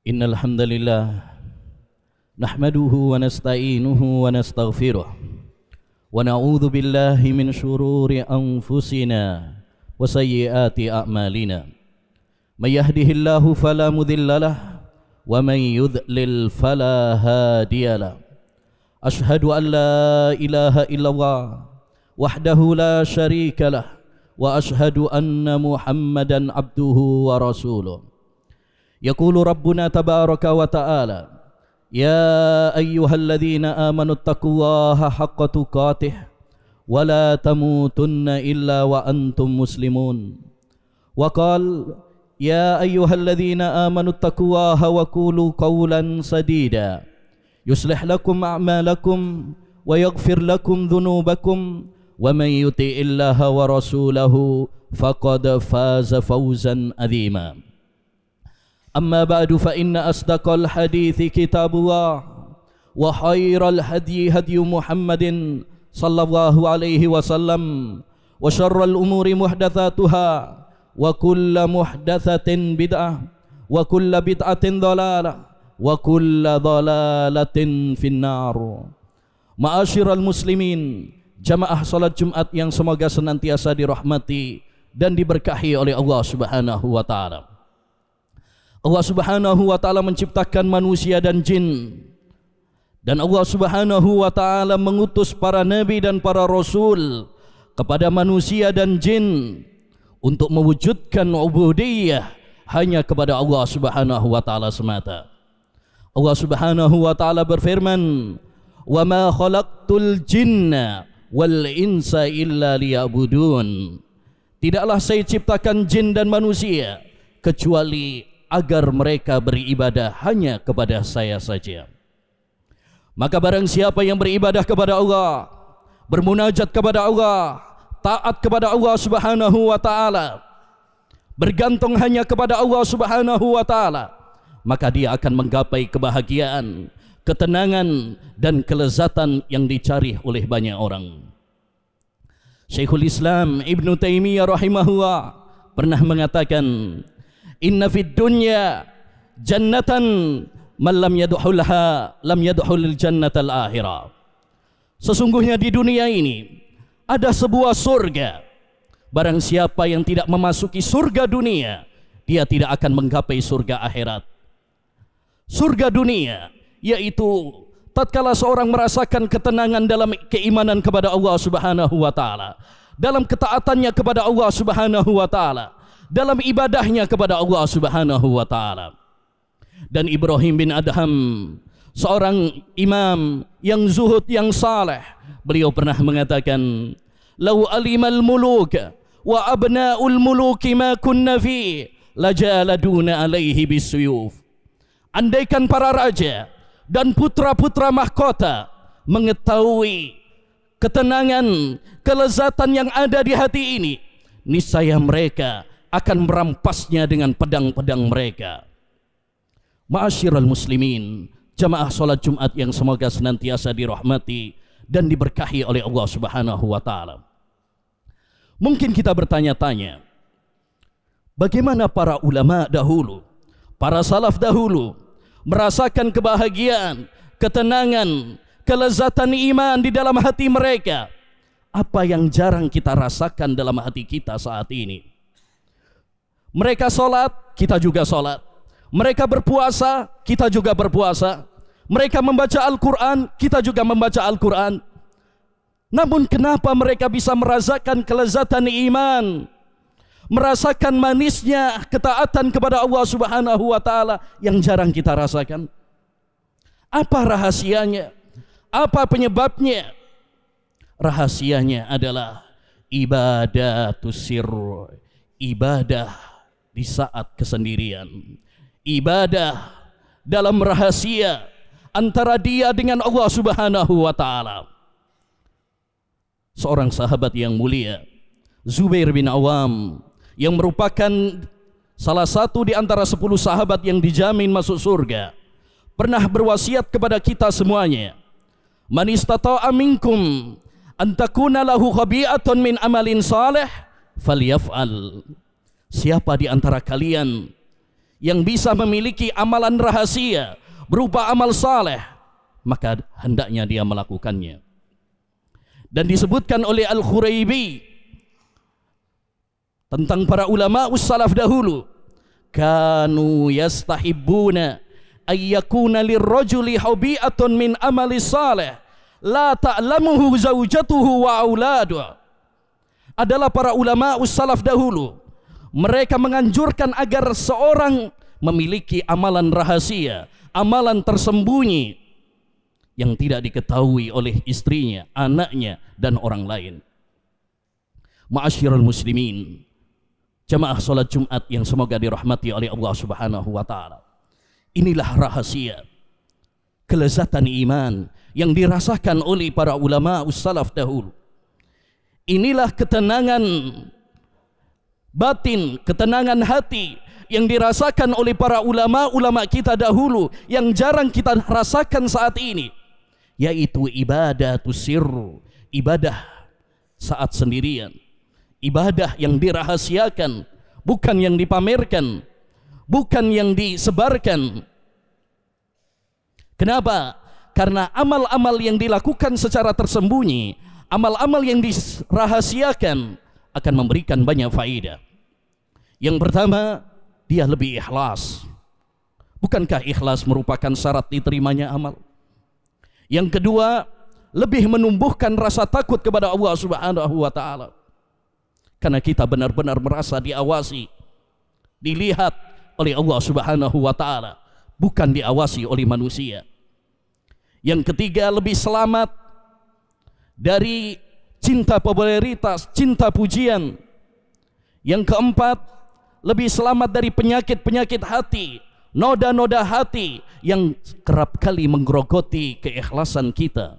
Innal hamdalillah nahmaduhu wa nasta'inuhu wa nastaghfiruh wa na'udzu billahi min shururi anfusina wa sayyiati a'malina. May yahdihillahu fala mudhillalah wa may yudlil fala hadiyalah. Ashhadu an la ilaha illallah wahdahu la syarikalah wa ashhadu anna Muhammadan abduhu wa rasuluh. Yaqulu Rabbuna tabaraka wa ta'ala, ya ayyuhalladzina amanu taqullaha haqqa tuqatih wa la tamutunna illa wa antum muslimun. Wa qala ya ayyuhalladzina amanu taqullaha wa qulu qawlan sadida yuslih lakum a'malakum wa yaghfir lakum dhunubakum wa man yuti'illaha wa rasulahu faqad faza fawzan adzima. أما بعد فإن أصدق الحديث كتاب الله وخير الهدي هدي محمد صلى الله عليه وسلم وشر الأمور محدثاتها وكل محدثة بدعة وكل بدعة ضلالة وكل ضلالة في النار. Ma'asyiral muslimin, jamaah salat Jumat yang semoga senantiasa dirahmati dan diberkahi oleh Allah Subhanahu wa taala. Allah Subhanahu wa ta'ala menciptakan manusia dan jin, dan Allah Subhanahu wa ta'ala mengutus para nabi dan para rasul kepada manusia dan jin untuk mewujudkan ubudiyah hanya kepada Allah Subhanahu wa ta'ala semata. Allah Subhanahu wa ta'ala berfirman, wa ma khalaqtul jinna wal insa illa liya'budun. Tidaklah saya ciptakan jin dan manusia kecuali agar mereka beribadah hanya kepada saya saja. Maka barang siapa yang beribadah kepada Allah, bermunajat kepada Allah, taat kepada Allah Subhanahu wa ta'ala, bergantung hanya kepada Allah Subhanahu wa ta'ala, maka dia akan menggapai kebahagiaan, ketenangan dan kelezatan yang dicari oleh banyak orang. Syekhul Islam Ibn Taimiyah rahimahullah pernah mengatakan, inna fid dunya jannatan man lam yadkhulha lam yadkhulil jannatal akhirah. Sesungguhnya di dunia ini ada sebuah surga. Barang siapa yang tidak memasuki surga dunia, dia tidak akan menggapai surga akhirat. Surga dunia yaitu tatkala seorang merasakan ketenangan dalam keimanan kepada Allah Subhanahu wa taala, dalam ketaatannya kepada Allah Subhanahu wa taala, dalam ibadahnya kepada Allah Subhanahu wa ta'ala. Dan Ibrahim bin Adham, seorang imam yang zuhud, yang saleh, beliau pernah mengatakan, lau alimal muluk wa abna'ul muluki ma kunna fi lajaladuna alaihi bisuyuf. Andaikan para raja dan putra-putra mahkota mengetahui ketenangan, kelezatan yang ada di hati ini, niscaya mereka akan merampasnya dengan pedang-pedang mereka. Ma'asyiral muslimin, jamaah salat Jumat yang semoga senantiasa dirahmati dan diberkahi oleh Allah Subhanahu wa ta'ala. Mungkin kita bertanya-tanya, bagaimana para ulama dahulu, para salaf dahulu merasakan kebahagiaan, ketenangan, kelezatan iman di dalam hati mereka? Apa yang jarang kita rasakan dalam hati kita saat ini? Mereka sholat, kita juga sholat. Mereka berpuasa, kita juga berpuasa. Mereka membaca Al-Quran, kita juga membaca Al-Quran. Namun kenapa mereka bisa merasakan kelezatan iman, merasakan manisnya ketaatan kepada Allah Subhanahu wa ta'ala yang jarang kita rasakan? Apa rahasianya? Apa penyebabnya? Rahasianya adalah ibadatus sirr, ibadah di saat kesendirian, ibadah dalam rahasia antara dia dengan Allah Subhanahu wa ta'ala. Seorang sahabat yang mulia, Zubair bin Awam, yang merupakan salah satu di antara 10 sahabat yang dijamin masuk surga, pernah berwasiat kepada kita semuanya, man istata'a minkum an takuna lahu khabi'atun min amalin salih falyaf'al. Siapa di antara kalian yang bisa memiliki amalan rahasia berupa amal saleh, maka hendaknya dia melakukannya. Dan disebutkan oleh Al-Khuraibi tentang para ulama salaf dahulu, kanu yastahibbuna ayyakuna lirrajuli habi'atun min amali salih la ta'lamuhu zaujatuhu wa auladuh. Adalah para ulama salaf dahulu, mereka menganjurkan agar seorang memiliki amalan rahasia, amalan tersembunyi yang tidak diketahui oleh istrinya, anaknya, dan orang lain. Ma'asyiral muslimin, jamaah salat Jumat yang semoga dirahmati oleh Allah Subhanahu wa taala. Inilah rahasia kelezatan iman yang dirasakan oleh para ulama salaf dahulu. Inilah ketenangan batin, ketenangan hati yang dirasakan oleh para ulama kita dahulu yang jarang kita rasakan saat ini, yaitu ibadatus sirr, ibadah saat sendirian, ibadah yang dirahasiakan, bukan yang dipamerkan, bukan yang disebarkan. Kenapa? Karena amal-amal yang dilakukan secara tersembunyi, amal-amal yang dirahasiakan akan memberikan banyak faedah. Yang pertama, dia lebih ikhlas. Bukankah ikhlas merupakan syarat diterimanya amal? Yang kedua, lebih menumbuhkan rasa takut kepada Allah Subhanahu wa taala. Karena kita benar-benar merasa diawasi, dilihat oleh Allah Subhanahu wa taala, bukan diawasi oleh manusia. Yang ketiga, lebih selamat dari cinta popularitas, cinta pujian. Yang keempat, lebih selamat dari penyakit-penyakit hati, noda-noda hati yang kerap kali menggerogoti keikhlasan kita.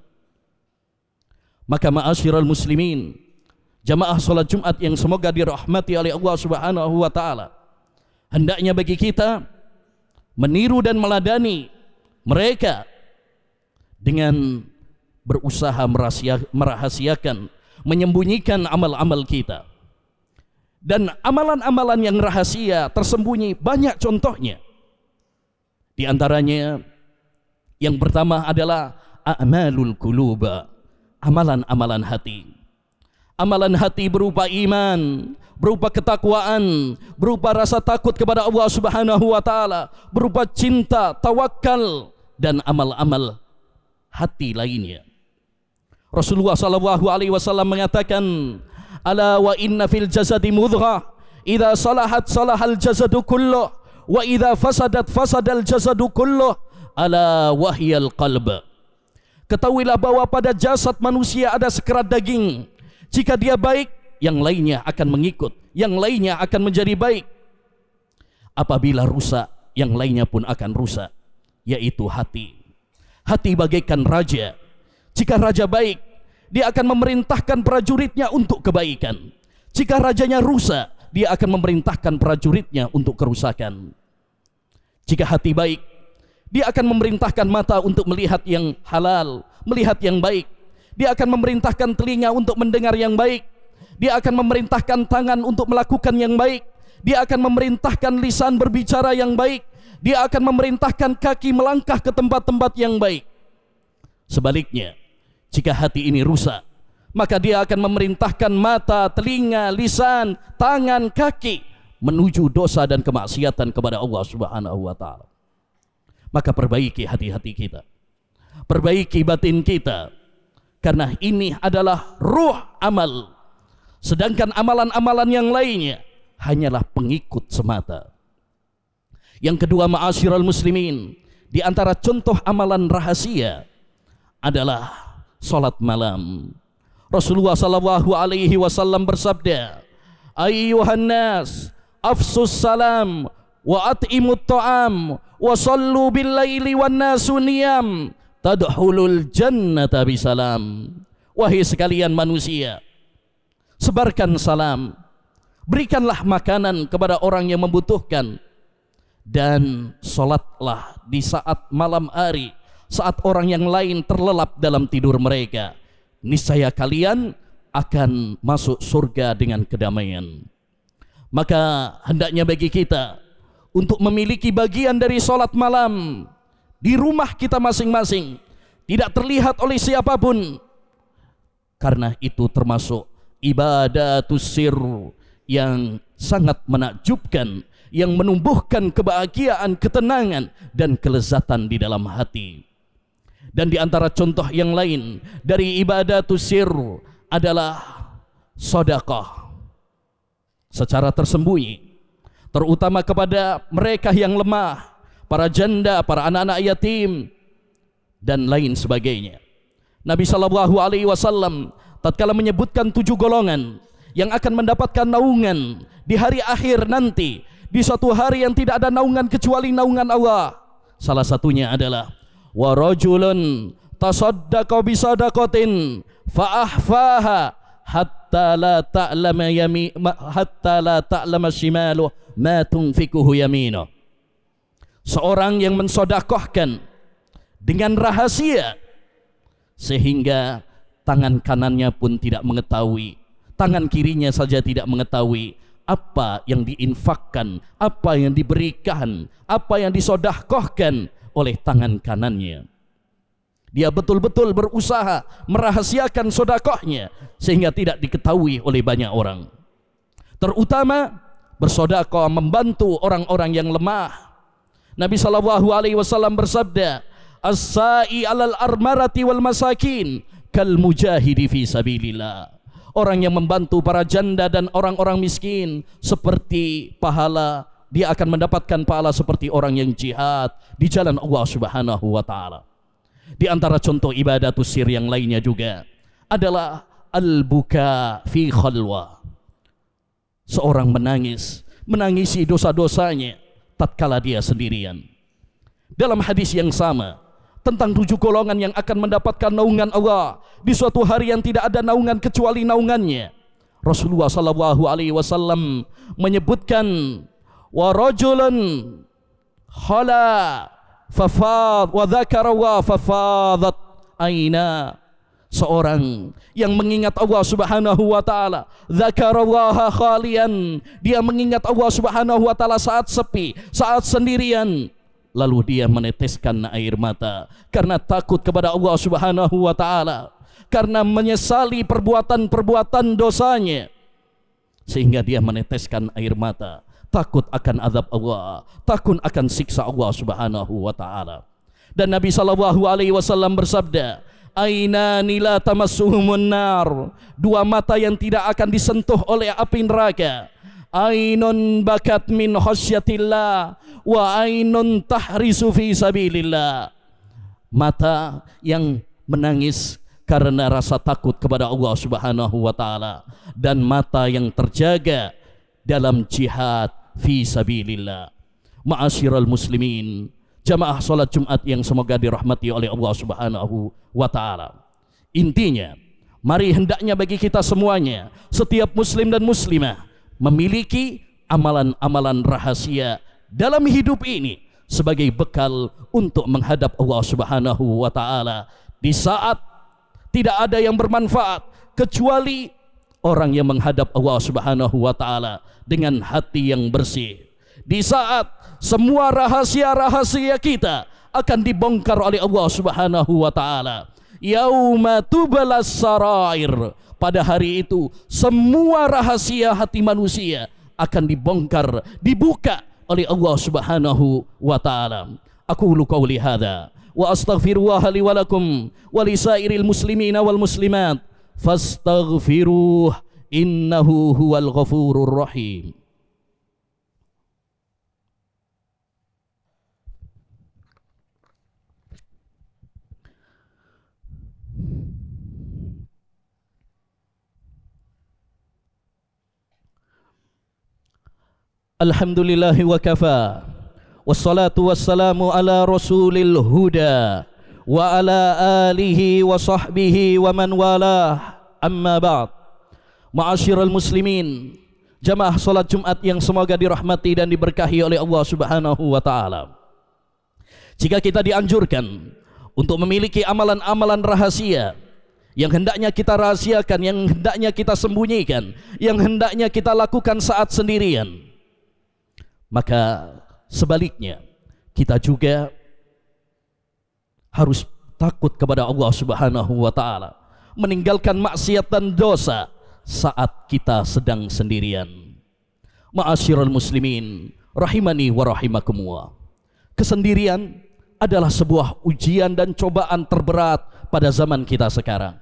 Maka ma'asyiral muslimin, jamaah salat Jumat yang semoga dirahmati oleh Allah Subhanahu wa taala, hendaknya bagi kita meniru dan meladani mereka dengan berusaha merahasiakan, menyembunyikan amal-amal kita. Dan amalan-amalan yang rahasia, tersembunyi, banyak contohnya. Di antaranya yang pertama adalah a'malul qulub, amalan-amalan hati. Amalan hati berupa iman, berupa ketakwaan, berupa rasa takut kepada Allah Subhanahu wa taala, berupa cinta, tawakal, dan amal-amal hati lainnya. Rasulullah sallallahu alaihi wasallam mengatakan, ala wa inna fil jasadi mudghah idza salahat salahal jasadu kulluh wa idza fasadat fasadal jasadu kulluh ala wahyal qalb. Ketahuilah bahwa pada jasad manusia ada sekerat daging. Jika dia baik, yang lainnya akan mengikut, yang lainnya akan menjadi baik. Apabila rusak, yang lainnya pun akan rusak, yaitu hati. Hati bagaikan raja. Jika raja baik, dia akan memerintahkan prajuritnya untuk kebaikan. Jika rajanya rusak, dia akan memerintahkan prajuritnya untuk kerusakan. Jika hati baik, dia akan memerintahkan mata untuk melihat yang halal, melihat yang baik. Dia akan memerintahkan telinga untuk mendengar yang baik. Dia akan memerintahkan tangan untuk melakukan yang baik. Dia akan memerintahkan lisan berbicara yang baik. Dia akan memerintahkan kaki melangkah ke tempat-tempat yang baik. Sebaliknya, jika hati ini rusak, maka dia akan memerintahkan mata, telinga, lisan, tangan, kaki menuju dosa dan kemaksiatan kepada Allah Subhanahu wa taala. Maka perbaiki hati-hati kita, perbaiki batin kita, karena ini adalah ruh amal. Sedangkan amalan-amalan yang lainnya hanyalah pengikut semata. Yang kedua, ma'asyiral muslimin, di antara contoh amalan rahasia adalah salat malam. Rasulullah sallallahu alaihi wasallam bersabda, ayyuhan nas afsus salam wa at'imut ta'am wa sallu bil laili wan nasu niyam tadkhulul jannata bisalam. Wahai sekalian manusia, sebarkan salam, berikanlah makanan kepada orang yang membutuhkan, dan salatlah di saat malam hari, saat orang yang lain terlelap dalam tidur mereka. Niscaya kalian akan masuk surga dengan kedamaian. Maka hendaknya bagi kita untuk memiliki bagian dari sholat malam di rumah kita masing-masing, tidak terlihat oleh siapapun, karena itu termasuk ibadatus sir yang sangat menakjubkan, yang menumbuhkan kebahagiaan, ketenangan dan kelezatan di dalam hati. Dan di antara contoh yang lain dari ibadatus sir adalah sedekah secara tersembunyi, terutama kepada mereka yang lemah, para janda, para anak-anak yatim dan lain sebagainya. Nabi SAW tatkala menyebutkan 7 golongan yang akan mendapatkan naungan di hari akhir nanti, di suatu hari yang tidak ada naungan kecuali naungan Allah. Salah satunya adalah wa rajulun tasaddaqa bi sadaqatin fa ahfaha hatta la ta'lama shimaluhu ma tunfiquhu yaminuh. Seorang yang mensedekahkan dengan rahasia sehingga tangan kanannya pun tidak mengetahui, tangan kirinya saja tidak mengetahui apa yang diinfakkan, apa yang diberikan, apa yang disedekahkan oleh tangan kanannya. Dia betul-betul berusaha merahasiakan sedekahnya sehingga tidak diketahui oleh banyak orang. Terutama bersedekah membantu orang-orang yang lemah. Nabi SAW bersabda, as-sa'i 'alal armarati wal masakin kal mujahidi fi sabilillah. Orang yang membantu para janda dan orang-orang miskin seperti pahala, dia akan mendapatkan pahala seperti orang yang jihad di jalan Allah Subhanahu wa taala. Di antara contoh ibadatus sir yang lainnya juga adalah al-buka fi khalwa. Seorang menangisi dosa-dosanya tatkala dia sendirian. Dalam hadis yang sama tentang 7 golongan yang akan mendapatkan naungan Allah di suatu hari yang tidak ada naungan kecuali naungannya, Rasulullah SAW menyebutkan wa rajulun khala fafad wa dzakara wa fafadat aina. Seorang yang mengingat Allah Subhanahu wa taala, dzakarallaha khalian, dia mengingat Allah Subhanahu wa taala saat sepi, saat sendirian, lalu dia meneteskan air mata karena takut kepada Allah Subhanahu wa taala, karena menyesali perbuatan-perbuatan dosanya, sehingga dia meneteskan air mata, takut akan azab Allah, takut akan siksa Allah Subhanahu wa taala. Dan Nabi SAW bersabda, ainani la tamassuhumun nar, 2 mata yang tidak akan disentuh oleh api neraka. Ainun bakat min khasyatillah wa ainun tahrisu fi sabilillah. Mata yang menangis karena rasa takut kepada Allah Subhanahu wa taala, dan mata yang terjaga dalam jihad fi sabilillah. Ma'asyiral muslimin, jamaah salat Jumat yang semoga dirahmati oleh Allah Subhanahu wa taala. Intinya, mari hendaknya bagi kita semuanya, setiap muslim dan muslimah, memiliki amalan-amalan rahasia dalam hidup ini sebagai bekal untuk menghadap Allah Subhanahu wa taala di saat tidak ada yang bermanfaat kecuali orang yang menghadap Allah Subhanahu wa taala dengan hati yang bersih. Di saat semua rahasia-rahasia kita akan dibongkar oleh Allah Subhanahu wa taala. Yauma tubalas sarair. Pada hari itu semua rahasia hati manusia akan dibongkar, dibuka oleh Allah Subhanahu wa taala. Aqulu qauli hadza wa astaghfirullah li wa lakum wa lisairil muslimina wal muslimat fastaghfiruh innahu huwal ghafurur rahim. Alhamdulillahi wa kafa, wassalatu wassalamu ala rasulil huda wa ala alihi wa sahbihi wa man walah, amma ba'd. Ma'asyiral muslimin, jamaah salat Jumat yang semoga dirahmati dan diberkahi oleh Allah Subhanahu wa taala. Jika kita dianjurkan untuk memiliki amalan-amalan rahasia yang hendaknya kita rahasiakan, yang hendaknya kita sembunyikan, yang hendaknya kita lakukan saat sendirian, maka sebaliknya kita juga harus takut kepada Allah Subhanahu wa taala, meninggalkan maksiat dan dosa saat kita sedang sendirian. Ma'asyiral muslimin rahimani wa rahimakumullah. Kesendirian adalah sebuah ujian dan cobaan terberat pada zaman kita sekarang.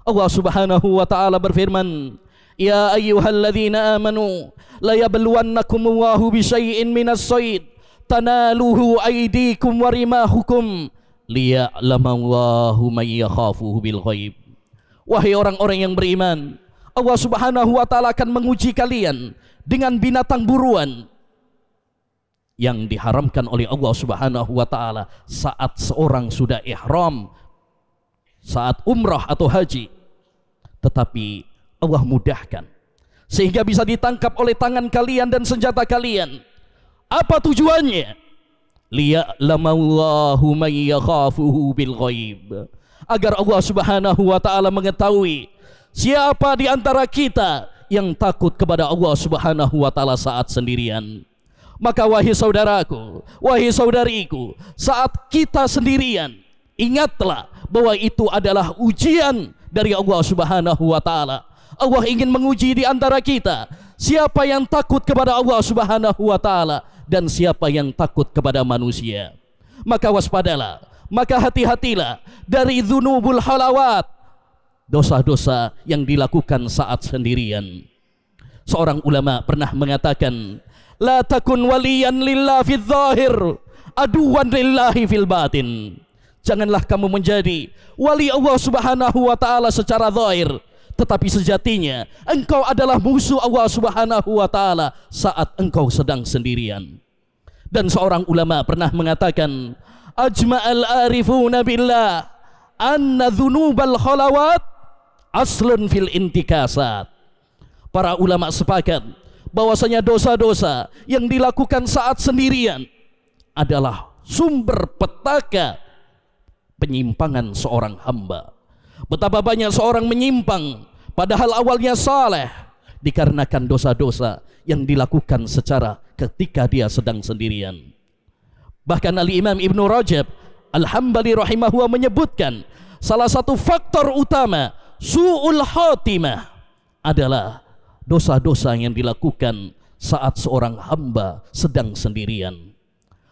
Allah Subhanahu wa taala berfirman, "Ya ayyuhalladzina amanu la yabluwannakumullahu bisyai'in minas shayd tanaluhu aydikum wa rimahukum liya'lamallahu may yakhafuhu bil ghaib." Wahai orang-orang yang beriman, Allah Subhanahu wa taala akan menguji kalian dengan binatang buruan yang diharamkan oleh Allah Subhanahu wa taala saat seorang sudah ihram, saat umrah atau haji. Tetapi Allah mudahkan sehingga bisa ditangkap oleh tangan kalian dan senjata kalian. Apa tujuannya? Liya'lamallahu may yakhafuhu bil ghaib, agar Allah Subhanahu wa taala mengetahui siapa di antara kita yang takut kepada Allah Subhanahu wa taala saat sendirian. Maka wahai saudaraku, wahai saudariku, saat kita sendirian, ingatlah bahwa itu adalah ujian dari Allah Subhanahu wa taala. Allah ingin menguji di antara kita siapa yang takut kepada Allah Subhanahu wa taala dan siapa yang takut kepada manusia. Maka waspadalah, maka hati-hatilah dari dzunubul halawat, dosa-dosa yang dilakukan saat sendirian. Seorang ulama pernah mengatakan, la takun waliyan lillah fil zahir aduwan lillahi fil batin. Janganlah kamu menjadi wali Allah Subhanahu wa taala secara zahir, tetapi sejatinya engkau adalah musuh Allah Subhanahu wa taala saat engkau sedang sendirian. Dan seorang ulama pernah mengatakan, ajma'al arifuna billah anna dzunubal khalawat aslun fil intikasat. Para ulama sepakat bahwasanya dosa-dosa yang dilakukan saat sendirian adalah sumber petaka penyimpangan seorang hamba. Betapa banyak seorang menyimpang padahal awalnya saleh dikarenakan dosa-dosa yang dilakukan secara ketika dia sedang sendirian. Bahkan Al-Imam Ibnu Rajab Al-Hambali rahimahullah menyebutkan salah satu faktor utama su'ul khatimah adalah dosa-dosa yang dilakukan saat seorang hamba sedang sendirian.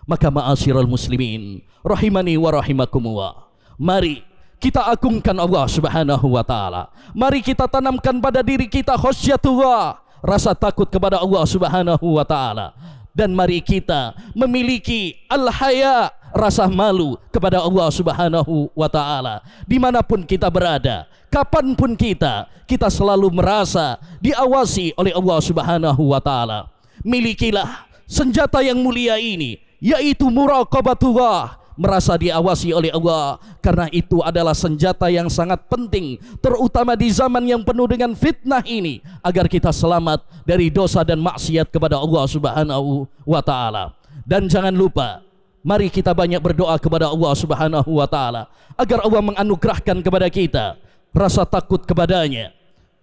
Maka ma'asyiral muslimin rahimani wa rahimakumullah, mari kita agungkan Allah Subhanahu wa taala. Mari kita tanamkan pada diri kita khasyatullah, rasa takut kepada Allah Subhanahu wa taala. Dan mari kita memiliki al-haya, rasa malu kepada Allah Subhanahu wa taala. Dimanapun kita berada, kapanpun kita selalu merasa diawasi oleh Allah Subhanahu wa taala. Milikilah senjata yang mulia ini, yaitu muraqabatullah, merasa diawasi oleh Allah, karena itu adalah senjata yang sangat penting, terutama di zaman yang penuh dengan fitnah ini, agar kita selamat dari dosa dan maksiat kepada Allah Subhanahu wa taala. Dan jangan lupa, mari kita banyak berdoa kepada Allah Subhanahu wa taala agar Allah menganugerahkan kepada kita rasa takut kepadanya,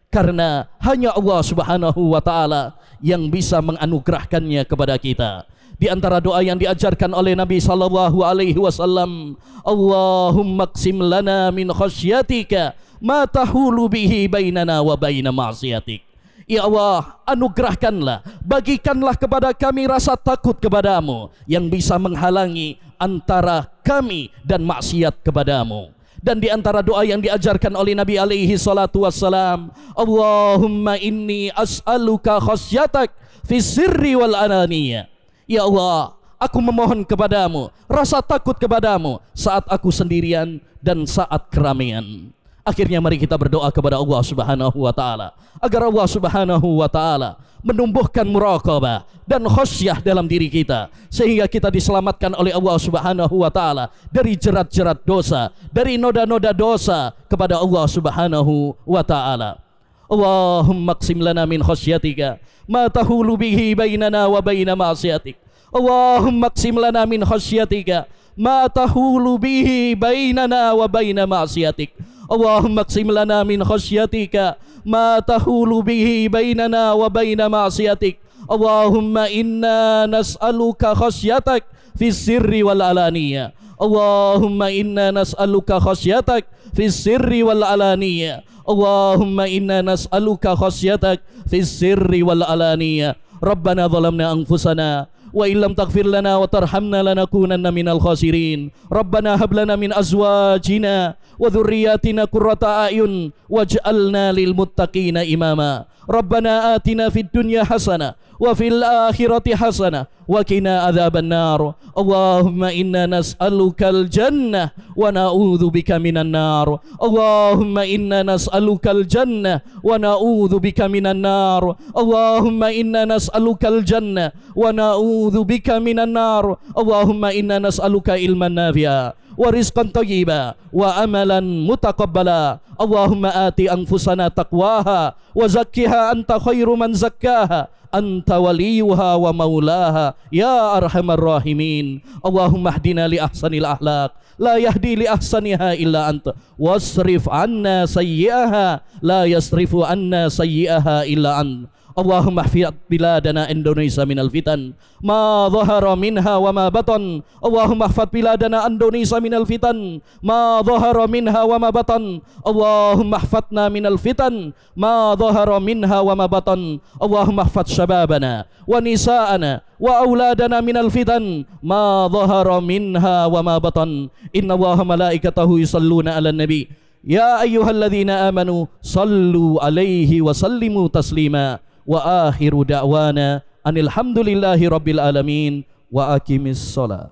karena hanya Allah Subhanahu wa taala yang bisa menganugerahkannya kepada kita. Di antara doa yang diajarkan oleh Nabi sallallahu alaihi wasallam, Allahumma qsim lana min khasyatika ma tahulu bihi bainana wa baina ma'siyatik. Ya Allah, anugerahkanlah, bagikanlah kepada kami rasa takut kepadamu yang bisa menghalangi antara kami dan maksiat kepadamu. Dan di antara doa yang diajarkan oleh Nabi alaihi salatu wassalam, Allahumma inni as'aluka khasyatak fi sirri wal ananiyah. Ya Allah, aku memohon kepadamu rasa takut kepadamu saat aku sendirian dan saat keramaian. Akhirnya mari kita berdoa kepada Allah Subhanahu wa taala agar Allah Subhanahu wa taala menumbuhkan muraqabah dan khasyah dalam diri kita, sehingga kita diselamatkan oleh Allah Subhanahu wa taala dari jerat-jerat dosa, dari noda-noda dosa kepada Allah Subhanahu wa taala. Allahumma qsim lana min khasyatika ma tahulu bihi bainana wa baina ma'siyatik. Allahumma qsim lana min khasyatika ma tahulu bihi bainana wa baina ma'siyatik. Allahumma qsim lana min khasyatika ma tahulu bihi bainana wa baina ma'siyatik. Allahumma inna nas'aluka khasyatak fis sirri wal alaniyah. Allahumma inna nas'aluka khasyatak fis sirri wal alaniyah. Allahumma inna nas'aluka khasyatak fis sirri wal alaniyah. Rabbana zalamna anfusana wa illam taghfir lana wa tarhamna lanakunanna minal khasirin. Rabbana hab lana min azwajina wa dhurriyyatina qurrata a'yun waj'alna lil muttaqina imama. Rabbana atina fid dunya hasanah wa fil akhirati hasanah wa qina adzaban nar. Allahumma inna nas'alukal jannah wa na'udzu bika minan nar. Allahumma inna nas'alukal jannah wa na'udzu bika minan nar. Allahumma inna nas'alukal jannah wa na'udzu bika minan nar. Allahumma inna nas'aluka ilman nafi'a wa rizqan thayyiba wa amalan mutaqabbala. Allahumma ati anfusana taqwaha wa zakkiha anta khairu man zakkaha anta waliyuha wa maulaha ya arhamar rahimin. Allahumma hdina li ahsanil akhlaq la yahdi li ahsaniha illa anta wasrif anna sayyi'aha la yasrifu anna sayyi'aha illa anta. Allahumma hfid biladana Indonesia minal fitan ma dhahara minha wa ma batan. Allahumma hfid biladana Indonesia minal fitan ma dhahara minha wa ma batan. Allahumma hfidna minal fitan ma dhahara minha wa ma batan. Allahumma hfid syababana wa nisa'ana wa auladana minal fitan ma dhahara minha wa ma batan. Inna Allaha malaikatahu yusalluna 'alan nabi ya ayyuhalladzina amanu sallu alaihi wa sallimu taslima. Wa akhiru da'wana anil hamdulillahi rabbil alamin wa aqimis shalah.